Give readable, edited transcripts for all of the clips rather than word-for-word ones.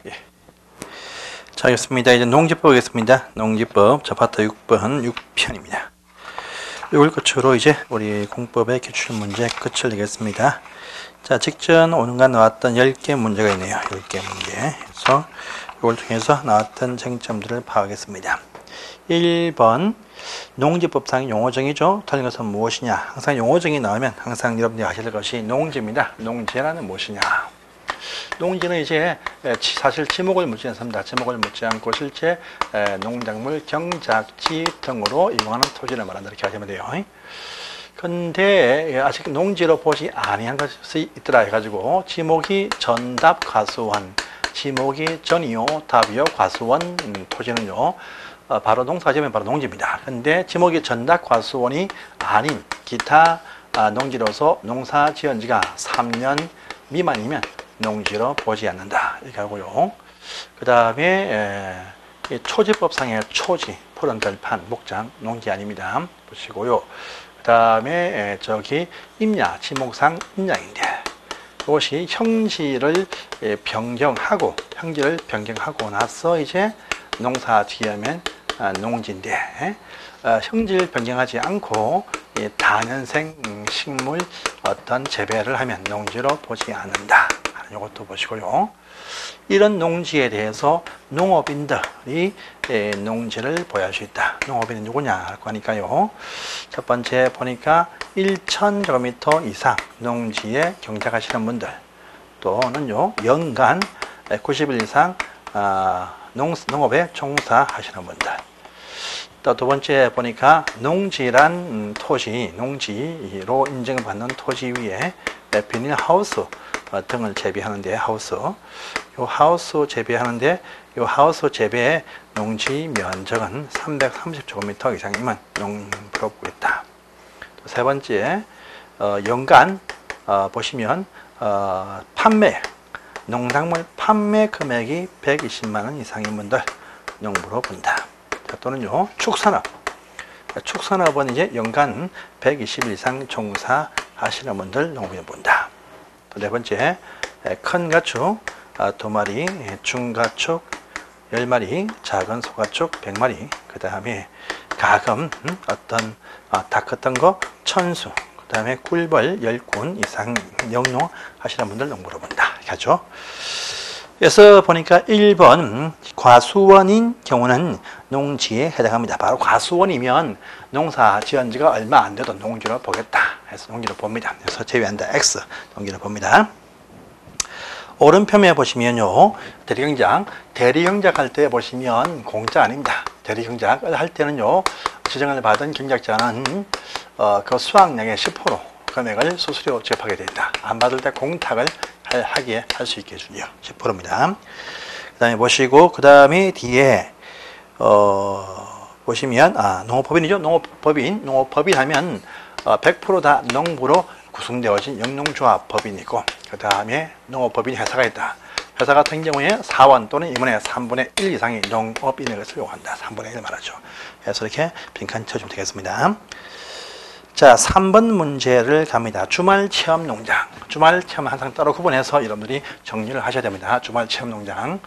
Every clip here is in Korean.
예. 자, 알겠습니다. 이제 농지법 보겠습니다. 농지법, 자, 파트 6번 6편입니다. 이걸 끝으로 이제 우리 공법의 기출문제 끝을 내겠습니다. 자, 직전 오늘간 나왔던 10개 문제가 있네요. 10개 문제. 그래서 이걸 통해서 나왔던 쟁점들을 파악하겠습니다. 1번 농지법상 용어정의죠. 틀린 것은 무엇이냐. 항상 용어정의 나오면 항상 여러분들이 아셔야 될 것이 농지입니다. 농지라는 무엇이냐. 농지는 이제 사실 지목을 묻지 않습니다. 지목을 묻지 않고 실제 농작물, 경작지 등으로 이용하는 토지를 말한다. 이렇게 하시면 돼요. 근데 아직 농지로 보지 아니한 것이 있더라 해가지고 지목이 전답 과수원, 지목이 전이요 답이요 과수원 토지는요 바로 농사지면 바로 농지입니다. 근데 지목이 전답 과수원이 아닌 기타 농지로서 농사 지은 지가 3년 미만이면 농지로 보지 않는다. 이렇게 하고요. 그 다음에 초지법상의 초지, 푸른들판, 목장, 농지 아닙니다. 보시고요. 그 다음에 저기 임야, 지목상 임야인데 이것이 형지를 변경하고 나서 이제 농사 지으면 농지인데 형질을 변경하지 않고 다년생 식물 어떤 재배를 하면 농지로 보지 않는다. 이것도 보시고요. 이런 농지에 대해서 농업인들이 농지를 보유할 수 있다. 농업인은 누구냐 할 거니까요. 첫 번째 보니까 1,000제곱미터 이상 농지에 경작하시는 분들 또는요 연간 90일 이상 농업에 종사하시는 분들. 또 두 번째 보니까 농지란 토지, 농지로 인정받는 토지 위에 비닐하우스 등을 재배하는데 하우스 재배하는데 이 하우스 재배의 농지 면적은 330제곱미터 이상이면 농부로 보겠다. 또 세 번째 연간 보시면 농작물 판매 금액이 120만 원 이상인 분들 농부로 본다. 자, 또는요 축산업은 이제 연간 120일 이상 종사하시는 분들 농부로 본다. 또 네 번째, 큰 가축 2마리, 중가축 10마리, 작은 소가축 100마리, 그 다음에 가금, 어떤 다 컸던 거 1000수, 그 다음에 꿀벌 10군 이상 영농하시는 분들 농부로 본다. 이렇게 하죠. 그래서 보니까 1번 과수원인 경우는 농지에 해당합니다. 바로 과수원이면 농사 지은 지가 얼마 안 돼도 농지로 보겠다. 그래서 농지로 봅니다. 그래서 제외한다. X 농지로 봅니다. 오른편에 보시면요. 대리경작 할 때 보시면 공짜 아닙니다. 대리경작을 할 때는요. 지정을 받은 경작자는 그 수확량의 10% 금액을 수수료 지급하게 됩니다. 안 받을 때 공탁을 하게 할 수 있게 해주죠. 10%입니다. 그 다음에 보시고, 그 다음에 뒤에, 보시면, 농업법인이죠. 농업법인 하면, 100% 다 농부로 구성되어진 영농조합법인이고, 그 다음에 농업법인 회사가 있다. 회사 같은 경우에 사원 또는 임원의 3분의 1 이상이 농업인의 것을 요구한다. 3분의 1 말하죠. 그래서 이렇게 빈칸 쳐주면 되겠습니다. 자, 3번 문제를 갑니다. 주말 체험 농장. 주말 체험 항상 따로 구분해서 여러분들이 정리를 하셔야 됩니다. 주말 체험 농장.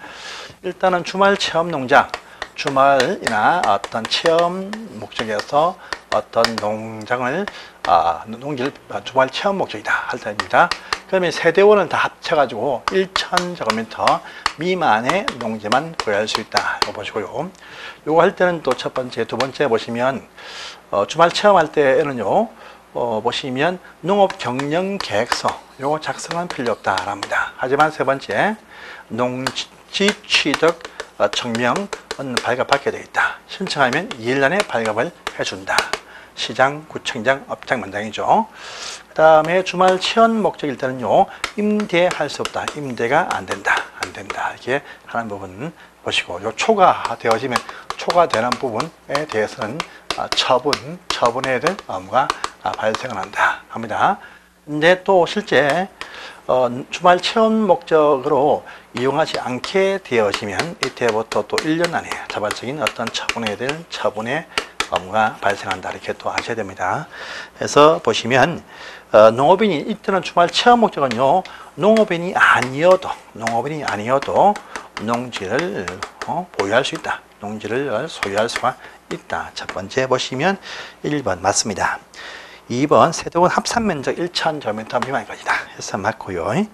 일단은 주말 체험 농장. 주말이나 어떤 체험 목적에서 어떤 농장을, 농지를 주말 체험 목적이다 할 때입니다. 그러면 세대원을 다 합쳐가지고 1,000제곱미터 미만의 농지만 보유할 수 있다. 이거 보시고요. 요거 할 때는 또 첫 번째, 두 번째 보시면, 주말 체험할 때에는요, 보시면 농업 경영 계획서, 요거 작성은 필요 없다. 합니다. 하지만 세 번째, 농지 취득 청명은 발급받게 되어 있다. 신청하면 2일 안에 발급을 해준다. 시장, 구청장, 업장만장이죠. 그 다음에 주말 체험 목적일 때는요, 임대할 수 없다. 임대가 안 된다. 이렇게 하는 부분 보시고, 요 초과되어지면, 초과되는 부분에 대해서는 처분해야 될 업무가 발생을 한다. 합니다. 근데 또 실제, 주말 체험 목적으로 이용하지 않게 되어지면, 이때부터 또 1년 안에 자발적인 어떤 처분해야 될 처분의 업무가 발생한다. 이렇게 또 아셔야 됩니다. 그래서 보시면 농업인이 이때는 주말 체험 목적은요. 농업인이 아니어도 농지를 보유할 수 있다. 농지를 소유할 수가 있다. 첫 번째 보시면 1번 맞습니다. 2번 세동은 합산면적 1,000제곱미터 미만까지다. 해서 맞고요.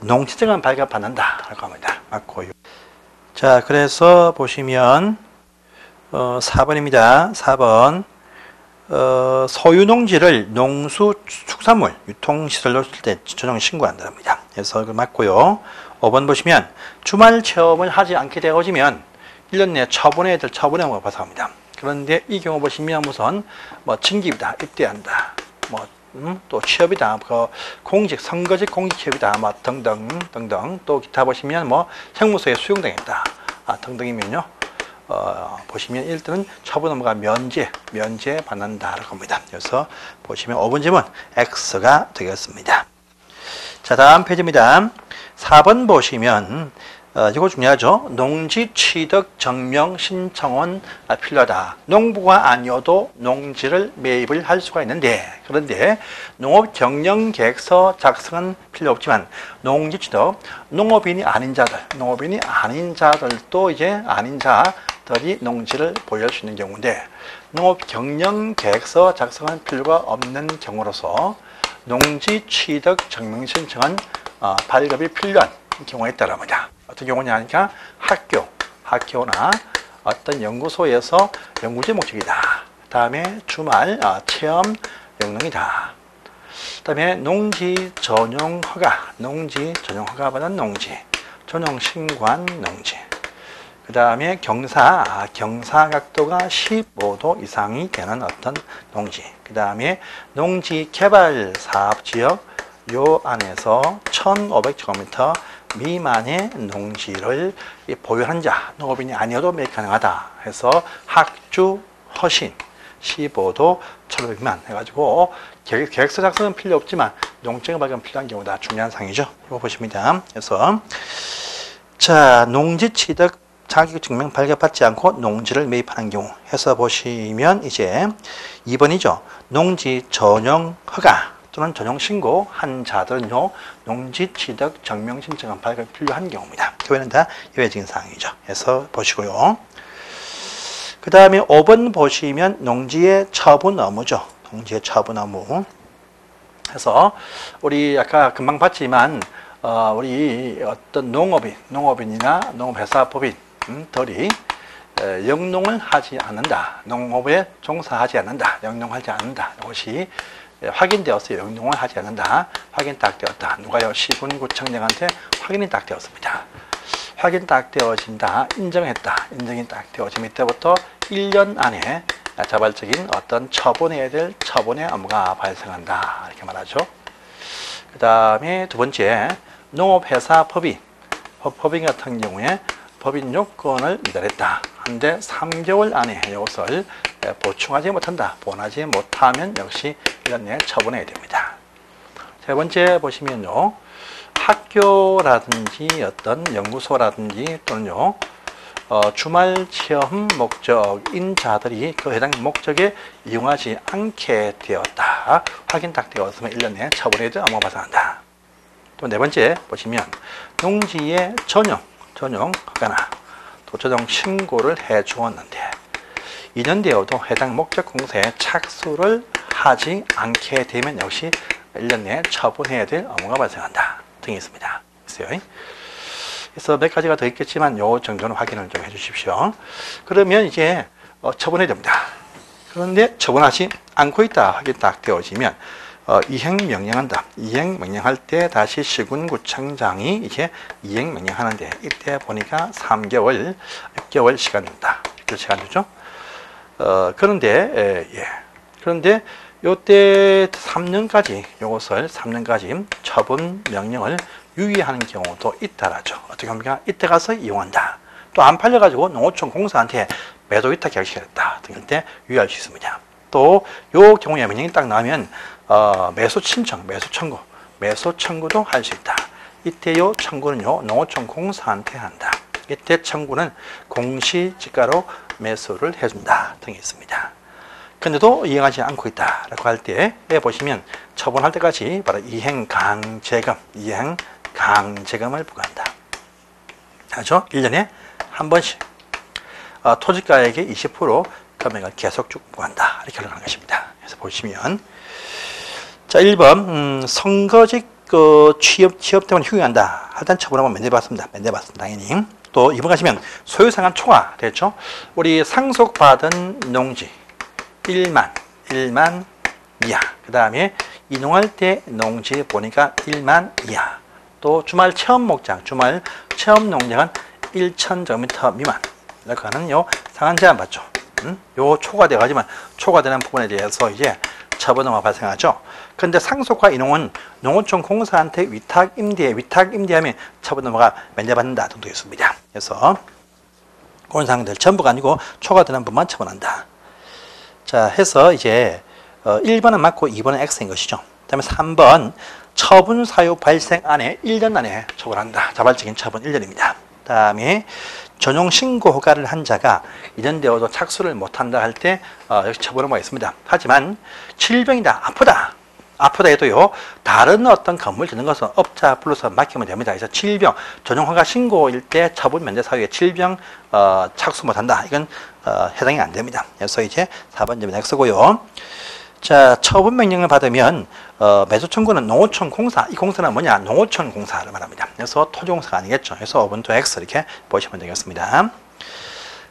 농지증은 발급받는다. 라고 합니다. 맞고요. 자, 그래서 보시면 4번입니다. 4번 소유 농지를 농수축산물 유통시설로 쓸 때 전용 신고한다 합니다. 그래서 그 맞고요. 5번 보시면 주말 체험을 하지 않게 되어지면 1년 내에 처분해야 될 처분의 의무가 발생합니다. 그런데 이 경우 보시면 우선 징집이다, 입대한다, 또 취업이다, 공직, 선거직 공직 취업이다, 등등, 또 기타 보시면 생무소에 수용당했다, 등등이면요. 보시면 1등은 처분 의무가 면제 받는다라고 합니다. 그래서 보시면 5번 질문 X가 되겠습니다. 자, 다음 페이지입니다. 4번 보시면 이거 중요하죠. 농지 취득 증명 신청은 필요하다. 농부가 아니어도 농지를 매입을 할 수가 있는데, 그런데 농업 경영 계획서 작성은 필요 없지만 농지 취득, 농업인이 아닌 자들도 이제 아닌 자들이 농지를 보유할 수 있는 경우인데, 농업 경영 계획서 작성은 필요가 없는 경우로서 농지 취득 증명 신청은 발급이 필요한 경우에 따릅니다. 어떤 경우냐 하니까 학교나 어떤 연구소에서 연구제 목적이다. 그 다음에 주말 체험 영농이다. 그 다음에 농지 전용 허가 받은 농지, 전용 신고한 농지. 그 다음에 경사 각도가 15도 이상이 되는 어떤 농지. 그 다음에 농지 개발 사업 지역 요 안에서 1,500제곱미터 미만의 농지를 보유하는 자, 농업인이 아니어도 매입 가능하다 해서 학주 허신 15도 1,500 미만 해가지고 계획서 작성은 필요 없지만 농증 발견 필요한 경우다. 중요한 사항이죠. 이거 보십니다. 그래서 자, 농지 취득 자격증명 발급받지 않고 농지를 매입하는 경우 해서 보시면 이제 2번이죠. 농지 전용 허가 또는 전용 신고한 자들은요, 농지 취득 증명 신청은 발급이 필요한 경우입니다. 교회는 다 예외적인 사항이죠. 해서 보시고요. 그 다음에 5번 보시면 농지의 처분 의무죠. 농지의 처분 의무. 해서 우리 아까 금방 봤지만 우리 어떤 농업인이나 농업회사법인들이 영농을 하지 않는다. 농업에 종사하지 않는다. 영농하지 않는다. 이것이 확인되었어요. 영농을 하지 않는다. 확인 딱 되었다. 누가요? 시군구청장한테 확인이 딱 되었습니다. 확인 딱 되어진다. 인정했다. 인정이 딱 되어진 이때부터 1년 안에 자발적인 어떤 처분해야 될 처분의 의무가 발생한다. 이렇게 말하죠. 그 다음에 두 번째, 농업회사 법인 같은 경우에 법인 요건을 미달했다. 한데 3개월 안에 이것을 보충하지 못한다. 본하지 못하면 역시 1년 내에 처분해야 됩니다. 세 번째 보시면요. 학교라든지 어떤 연구소라든지 또는요. 주말 체험 목적인 자들이 그 해당 목적에 이용하지 않게 되었다. 확인 딱 되었으면 1년 내에 처분해야 될 의무가 발생한다. 또 네 번째 보시면 농지의 전용 허가나 또 전용 신고를 해 주었는데 2년 되어도 해당 목적 공사에 착수를 하지 않게 되면 역시 1년 내에 처분해야 될 의무가 발생한다. 등이 있습니다. 그래서 몇 가지가 더 있겠지만 요 정도는 확인을 좀 해주십시오. 그러면 이제 처분해야 됩니다. 그런데 처분하지 않고 있다. 확인 딱 되어지면 이행명령한다. 이행명령할 때 다시 시군구청장이 이제 이행명령하는데 이때 보니까 3개월, 6개월 시간 든다. 6개월 시간 주죠. 그런데 그런데 요때 3년까지 요것을 3년까지 처분 명령을 유예하는 경우도 있다라죠. 어떻게 합니까? 이때 가서 이용한다. 또 안 팔려가지고 농어촌 공사한테 매도 위탁 계약시켰다 등일 때 유예할 수 있습니다. 또 요 경우에 명령이 딱 나오면 매수 신청, 매수 청구도 할 수 있다. 이때 요 청구는요 농어촌 공사한테 한다. 이때 청구는 공시지가로 매수를 해준다 등이 있습니다. 근데도 이행하지 않고 있다라고 할 때 보시면 처분할 때까지 바로 이행 강제금을 부과한다. 그렇죠? 1년에 한 번씩 토지가액의 20% 금액을 계속 주고한다. 이렇게 결론하는 것입니다. 그래서 보시면 자 1번 선거직 취업 때문에 휴교한다. 하여튼 처분하면 면제받습니다. 당연히. 또 2번 가시면 소유상한 초과 됐죠? 우리 상속받은 농지 1만 이하. 그 다음에 이농할 때 농지 보니까 1만 이하. 또 주말 체험 목장, 주말 체험 농장은 1,000제곱미터 미만. 이렇게 하는 요 상한 제한 받죠. 요 초과돼가지만 초과되는 부분에 대해서 이제 처분허가 발생하죠. 그런데 상속과 이농은 농어촌 공사한테 위탁 임대하면 처분허가 면제받는다 등도 있습니다. 그래서 그런 사항들 전부가 아니고 초과되는 부분만 처분한다. 자, 해서 이제 1번은 맞고 2번은 X인 것이죠. 그 다음에 3번 처분 사유 발생 안에 1년 안에 처분한다. 자발적인 처분 1년입니다. 그 다음에 전용 신고 허가를 한 자가 이전 되어도 착수를 못한다 할 때 역시 처분허가 있습니다. 하지만 질병이다, 아프다 해도요 다른 어떤 건물 짓는 것은 업자 불러서 맡기면 됩니다. 그래서 질병 전용 허가 신고일 때 처분 면제 사유에 질병 착수 못한다. 이건 해당이 안 됩니다. 그래서 이제 4번 점이 X고요. 자, 처분 명령을 받으면 매수 청구는 농어촌 공사, 이 공사는 뭐냐? 농어촌 공사를 말합니다. 그래서 토지공사가 아니겠죠. 그래서 5번 또 X 이렇게 보시면 되겠습니다.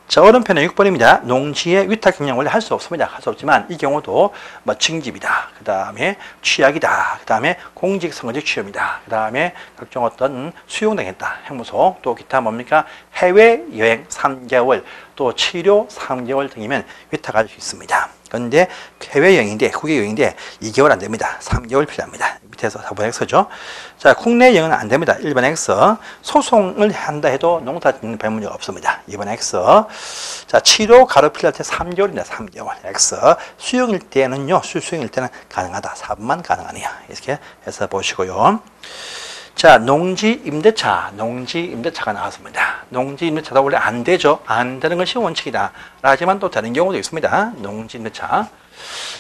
자, 오른편에 6번입니다. 농지의 위탁 경영 원래 할 수 없습니다. 할 수 없지만 이 경우도 뭐 징집이다. 그 다음에 취약이다. 그 다음에 공직선거직 취업이다. 그 다음에 각종 어떤 수용당했다. 행무소 또 기타 뭡니까? 해외여행 3개월 또 치료 3개월 등이면 위탁할 수 있습니다. 그런데 해외여행인데 국외여행인데 2개월 안 됩니다. 3개월 필요합니다. 밑에서 4번 X죠. 자, 국내 여행은 안 됩니다. 1번 X. 소송을 한다 해도 농사 짓는 배문제가 없습니다. 2번 X. 자, 치료 가로 필요할 때 3개월입니다. 3개월. X. 수용일 때는요. 수용일 때는 가능하다. 4번만 가능하네요. 이렇게 해서 보시고요. 자, 농지 임대차가 나왔습니다. 농지 임대차도 원래 안 되죠. 안 되는 것이 원칙이다. 하지만 또 되는 경우도 있습니다. 농지 임대차.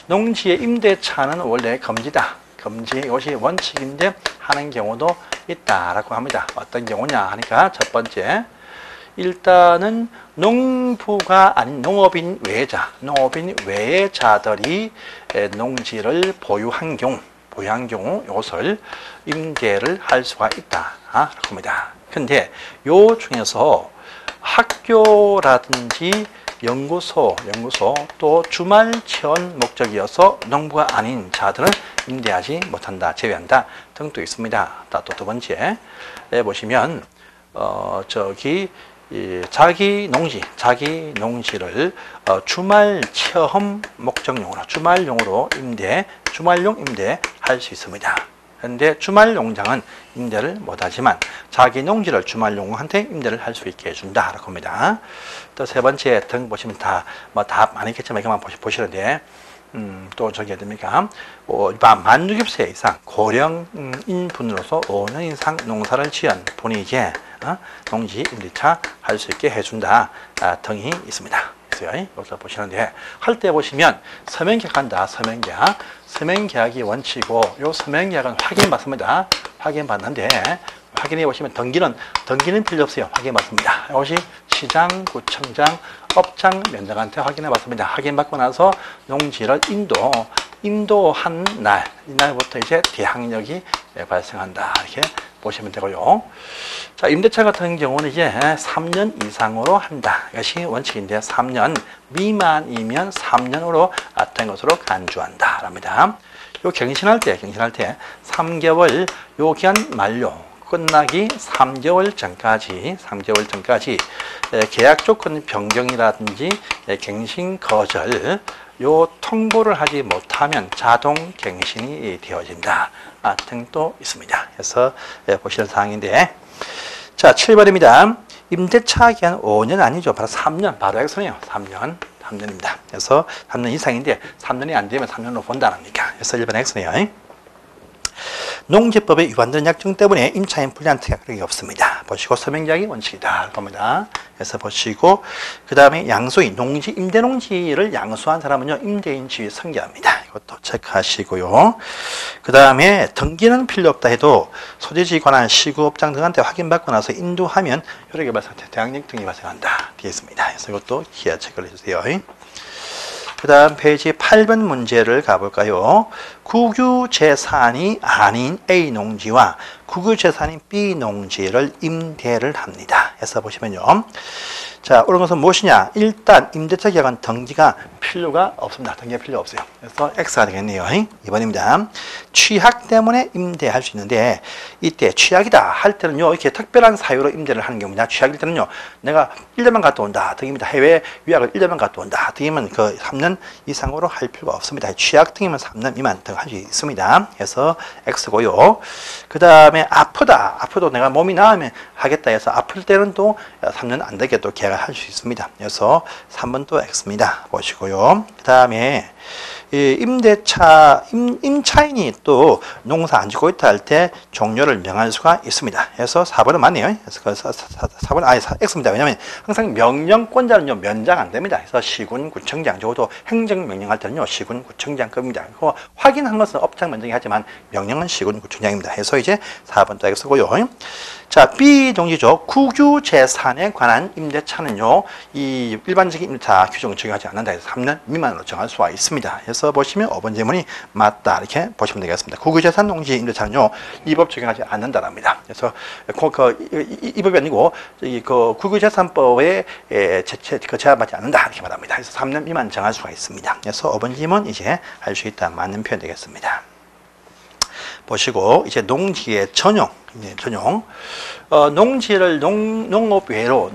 농지의 임대차는 원래 금지다. 금지, 이것이 원칙인데 하는 경우도 있다라고 합니다. 어떤 경우냐 하니까 첫 번째, 일단은 농부가 아닌 농업인 외자들이 농지를 보유한 경우 이것을 임대를 할 수가 있다. 라고 합니다. 근데 요 중에서 학교라든지 연구소 또 주말 체험 목적이어서 농부가 아닌 자들은 임대하지 못한다, 제외한다 등도 있습니다. 또 두 번째 보시면 자기 농지를 주말 체험 목적용으로 주말용 임대 할 수 있습니다. 그런데 주말 농장은 임대를 못하지만 자기 농지를 주말용한테 임대를 할 수 있게 해준다라고 합니다. 또 세 번째 등 보시면 다 많이 있겠지만 이것만 보시는데 또 저기 됩니까? 만 60세 이상 고령인 분으로서 5년 이상 농사를 지은 분이 이제 농지 임대차 할 수 있게 해준다 등이 있습니다. 여기서 보시는데 할 때 보시면 서명계약한다. 서명계약이 원칙이고 요 서명계약은 확인받습니다. 확인받는데 확인해 보시면 등기는 필요 없어요. 확인받습니다. 이것이 시장, 구청장, 업장, 면장한테 확인해 봤습니다. 확인받고 나서 농지를 인도한 이날부터 이제 대항력이 발생한다. 이렇게 보시면 되고요. 자, 임대차 같은 경우는 이제 3년 이상으로 한다. 이것이 원칙인데 3년 미만이면 3년으로 된 것으로 간주한다. 랍니다. 요 갱신할 때 3개월 요 기한 만료 끝나기 3개월 전까지 계약 조건 변경이라든지 갱신 거절 요 통보를 하지 못하면 자동 갱신이 되어진다 등도 있습니다. 그래서 보시는 사항인데, 자 7번입니다. 임대차 기한 5년 아니죠. 바로 3년, 바로 X네요. 3년입니다. 그래서 3년 이상인데 3년이 안 되면 3년으로 본다는 겁니까? 그래서 1번 X네요. 농지법에 위반되는 약정 때문에 임차인 불리한 특약이 없습니다. 보시고 서명계약이 원칙이다 겁니다. 그래서 보시고 그 다음에 양수인 농지 임대농지를 양수한 사람은요 임대인 지위 선계합니다. 이것도 체크하시고요. 그 다음에 등기는 필요 없다 해도 소재지 관한 시구업장 등한테 확인받고 나서 인도하면 효력개발사태 대항력 등이 발생한다 되어 있습니다. 그래서 이것도 기하 체크를 해주세요. 그 다음 페이지 8번 문제를 가볼까요? 국유재산이 아닌 A농지와 국유재산인 B농지를 임대를 합니다. 해서 보시면요. 자, 이런 것은 무엇이냐? 일단 임대차 계약은 등기가 필요가 없습니다. 등기가 필요 없어요. 그래서 X가 되겠네요. 2번입니다. 취약 때문에 임대할 수 있는데 이때 취약이다 할 때는요. 이렇게 특별한 사유로 임대를 하는 경우입니다. 취약일 때는요. 내가 1년만 갔다 온다. 등입니다. 해외 유학을 1년만 갔다 온다. 등이면 그 3년 이상으로 할 필요가 없습니다. 취약 등이면 3년 미만 등 할 수 있습니다. 그래서 X고요. 그 다음에 아프다. 아프도 내가 몸이 나으면 하겠다 해서 아플 때는 또 3년 안 되게 또 계약을 할 수 있습니다. 그래서 3번 또 X입니다. 보시고요. 그 다음에 임차인이 또 농사 안 짓고 있다 할 때 종료를 명할 수가 있습니다. 그래서 4번은 맞네요. 그래서 4번 X입니다. 왜냐하면 항상 명령권자는요 면장 안 됩니다. 그래서 시군구청장 적어도 행정명령할 때는요 시군구청장급입니다. 그리고 확인한 것은 업장 면장이 하지만 명령은 시군구청장입니다. 그래서 이제 4번 또 X고요. 자, B동지죠. 국유재산에 관한 임대차는요, 이 일반적인 임대차 규정을 적용하지 않는다 해서 3년 미만으로 정할 수가 있습니다. 그래서 보시면 5번 질문이 맞다. 이렇게 보시면 되겠습니다. 국유재산 농지 임대차는요, 이 법 적용하지 않는다랍니다. 그래서 이 법이 아니고, 그 국유재산법에 제한받지 않는다. 이렇게 말합니다. 그래서 3년 미만 정할 수가 있습니다. 그래서 5번 질문 이제 할 수 있다. 맞는 표현 되겠습니다. 보시고 이제 농지의 전용, 농지를 농업외로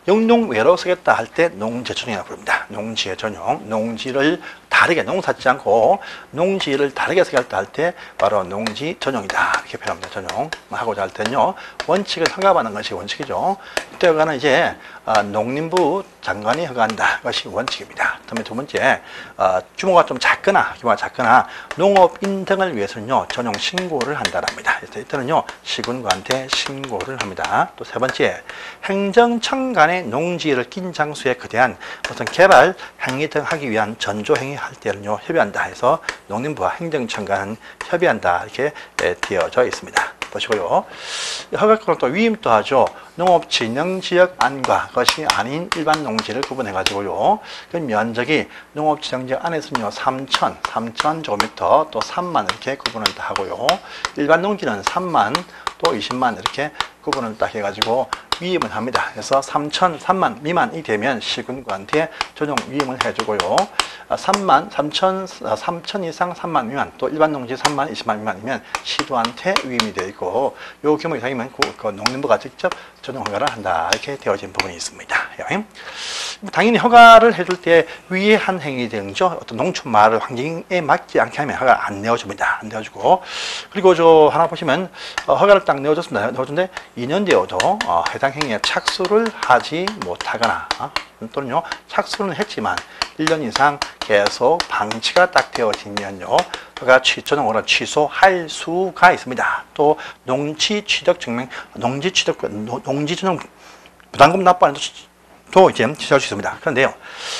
영농외로 쓰겠다 할 때 농지의 전용이라고 부릅니다. 농지의 전용, 농지를 다르게 농사짓지 않고 농지를 다르게 쓰겠다 할 때 바로 농지 전용이다 이렇게 표현합니다. 전용 하고자 할 때는요 원칙을 허가받는 것이 원칙이죠. 이때 허가는 이제 농림부 장관이 허가한다 것이 원칙입니다. 그다음에 두 번째 규모가 좀 작거나 농업인 등을 위해서는요 전용 신고를 한다랍니다. 그래서 이때는요 시군구한테 신고를 합니다. 또 세 번째 행정청 간의 농지를 낀 장소에 거대한 어떤 개발 행위 등 하기 위한 전조 행위 할 때는요 협의한다 해서 농림부와 행정청 간은 협의한다 이렇게 되어져 있습니다. 보시고요. 허가권은 또 위임도 하죠. 농업진흥지역 안과 것이 아닌 일반 농지를 구분해 가지고요. 그 면적이 농업진흥지역 안에서는요 3,000제곱미터 또 3만 이렇게 구분을 다 하고요. 일반 농지는 3만 또 20만 이렇게 구분을 딱 해가지고 위임을 합니다. 그래서 3만 미만이 되면 시군구한테 전용 위임을 해주고요. 3천 이상 3만 미만 또 일반 농지 3만 20만 미만이면 시도한테 위임이 되어 있고 요 규모 이상이면 그 농림부가 직접 전용 허가를 한다 이렇게 되어진 부분이 있습니다. 당연히 허가를 해줄 때 위에 한 행위 등죠 어떤 농촌마을 환경에 맞지 않게 하면 허가 안 내어줍니다. 안 내어주고 그리고 저 하나 보시면 허가를 딱 내어줬습니다. 내어줬는데 2년 되어도 해당 행위에 착수를 하지 못하거나 또는요 착수는 했지만 1년 이상 계속 방치가 딱 되어지면요 허가 전용으로 취소할 수가 있습니다. 또 농지 취득 증명, 농지 전용 부담금 납부하는 도 이제 취소할 수 있습니다. 그런데요,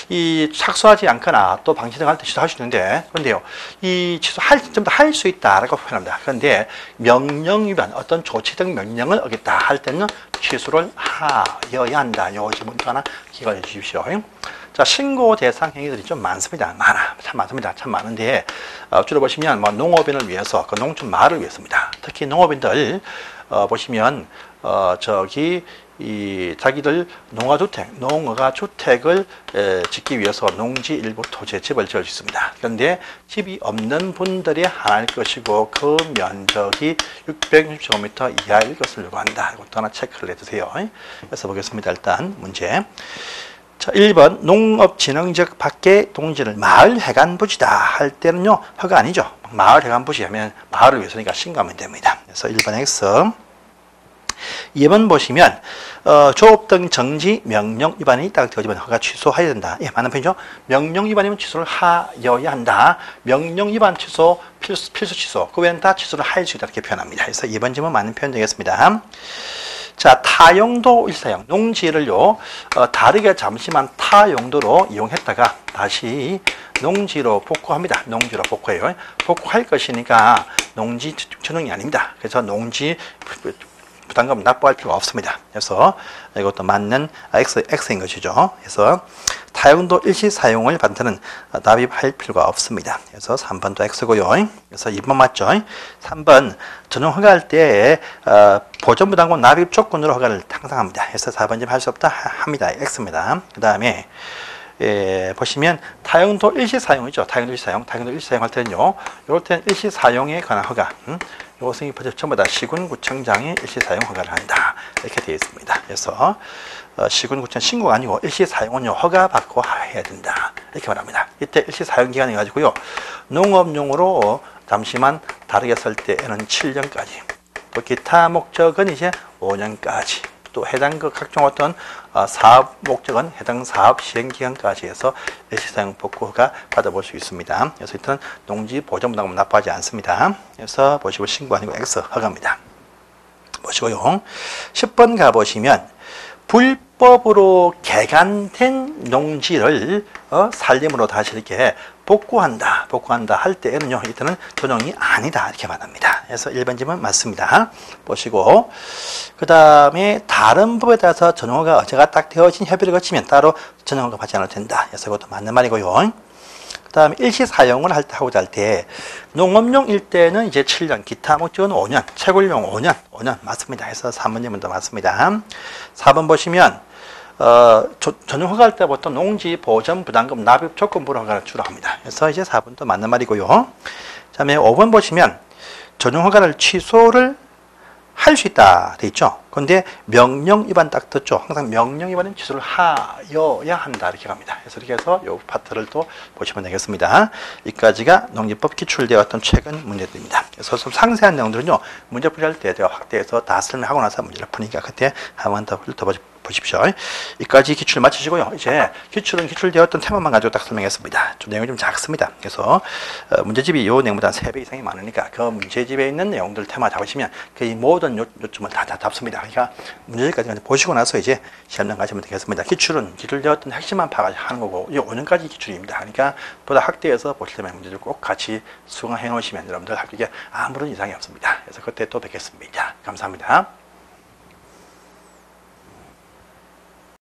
이 착수하지 않거나 또 방치 등할 때 취소할 수 있는데, 그런데요, 이 좀 더 할 수 있다라고 표현합니다. 그런데 명령 위반, 어떤 조치 등 명령을 어겼다 할 때는 취소를 하여야 한다. 요 지문도 하나 기억해 주십시오. 자, 신고 대상 행위들이 좀 많습니다. 참 많습니다. 참 많은데, 주로 보시면 뭐 농업인을 위해서, 그 농촌 마을을 위해서입니다. 특히 농업인들, 보시면, 자기들 농어가주택을 짓기 위해서 농지 일부 토지에 집을 지을 수 있습니다. 그런데 집이 없는 분들이 하나일 것이고 그 면적이 660제곱미터 이하일 것을 요구한다. 이것도 하나 체크를 해주세요. 그래서 보겠습니다. 일단 문제. 자, 1번 농업진흥지역 밖의 동지를 마을 해관부지다 할 때는요 허가 아니죠. 마을 해관부지 하면 마을을 위해서니까 신고하면 됩니다. 그래서 1번 X. 2번 보시면 조업 등 정지 명령 위반이 딱 되어지면 허가 취소해야 된다. 예, 맞는 편이죠. 명령 위반이면 취소를 하여야 한다. 명령 위반 취소, 필수 취소, 그 외에는 다 취소를 할 수 있다 이렇게 표현합니다. 그래서 2번 질문 맞는 표현 되겠습니다. 자, 타용도 일사용, 농지를요 다르게 잠시만 타용도로 이용했다가 다시 농지로 복구합니다. 농지로 복구해요. 복구할 것이니까 농지 전용이 아닙니다. 그래서 농지 부담금 납부할 필요가 없습니다. 그래서 이것도 맞는 X인 것이죠. 그래서 타용도 일시 사용을 반드는 납입할 필요가 없습니다. 그래서 3번도 X고요. 그래서 2번 맞죠? 3번 전용 허가할 때 보전부담금 납입 조건으로 허가를 항상 합니다. 그래서 4번 좀 할 수 없다 합니다. X입니다. 그 다음에 보시면 타용도 일시 사용이죠. 타용도 일시 사용할 때는요. 이럴 때는 일시 사용에 관한 허가. 요것은 전부 다 시군구청장이 일시 사용 허가를 한다. 이렇게 되어 있습니다. 그래서 시군구청 신고가 아니고 일시 사용은 허가 받고 해야 된다. 이렇게 말합니다. 이때 일시 사용 기간이 가지고요. 농업용으로 잠시만 다르게 쓸 때에는 7년까지. 또 기타 목적은 이제 5년까지. 또 해당 그 각종 어떤 사업 목적은 해당 사업 시행 기간까지 해서 일시사용 복구허가 받아볼 수 있습니다. 그래서 일단 농지 보전부담금 납부하지 않습니다. 그래서 보시고 신고 아니고 X 허가입니다. 보시고요. 10번 가보시면 불법으로 개간된 농지를 산림으로 다시 이렇게 복구한다 할 때에는요, 이때는 전용이 아니다 이렇게 말합니다. 그래서 1번 질문 맞습니다. 보시고 그 다음에 다른 법에 따라서 전용허가 어제가 딱 되어진 협의를 거치면 따로 전용허가 받지 않아도 된다. 그래서 이것도 맞는 말이고요. 그 다음에 일시 사용을 하고자 할 때 농업용일 때는 이제 7년, 기타 목적은 5년, 채굴용 5년 맞습니다. 해서 3번 질문도 맞습니다. 4번 보시면 전용 허가할 때 보통 농지 보전 부담금 납입 조건부로 허가를 주로 합니다. 그래서 이제 4번도 맞는 말이고요. 그 다음에 5번 보시면 전용 허가를 취소를 할 수 있다 돼 있죠. 그런데 명령 위반 딱 듣죠. 항상 명령 위반은 취소를 하여야 한다 이렇게 갑니다. 그래서 이렇게 해서 이 파트를 또 보시면 되겠습니다. 여기까지가 농지법 기출되었던 최근 문제들입니다. 그래서 좀 상세한 내용들은요, 문제 풀이할 때 제가 확대해서 다 설명하고 나서 문제를 푸니까 그때 한 번 더 보십시오. 여기까지 기출 마치시고요. 이제 기출은 기출되었던 테마만 가지고 딱 설명했습니다. 좀 내용이 좀 작습니다. 그래서 문제집이 이 내용보다 3배 이상이 많으니까 그 문제집에 있는 내용들 테마 잡으시면 그 모든 요점을 다 잡습니다. 그러니까 문제집까지 보시고 나서 이제 시험장 가시면 되겠습니다. 기출은 기출되었던 핵심만 파악하는 거고 이 5년까지 기출입니다. 그러니까 보다 확대해서 보시려면 문제를 꼭 같이 수강해 놓으시면 여러분들 학교에 아무런 이상이 없습니다. 그래서 그때 또 뵙겠습니다. 감사합니다.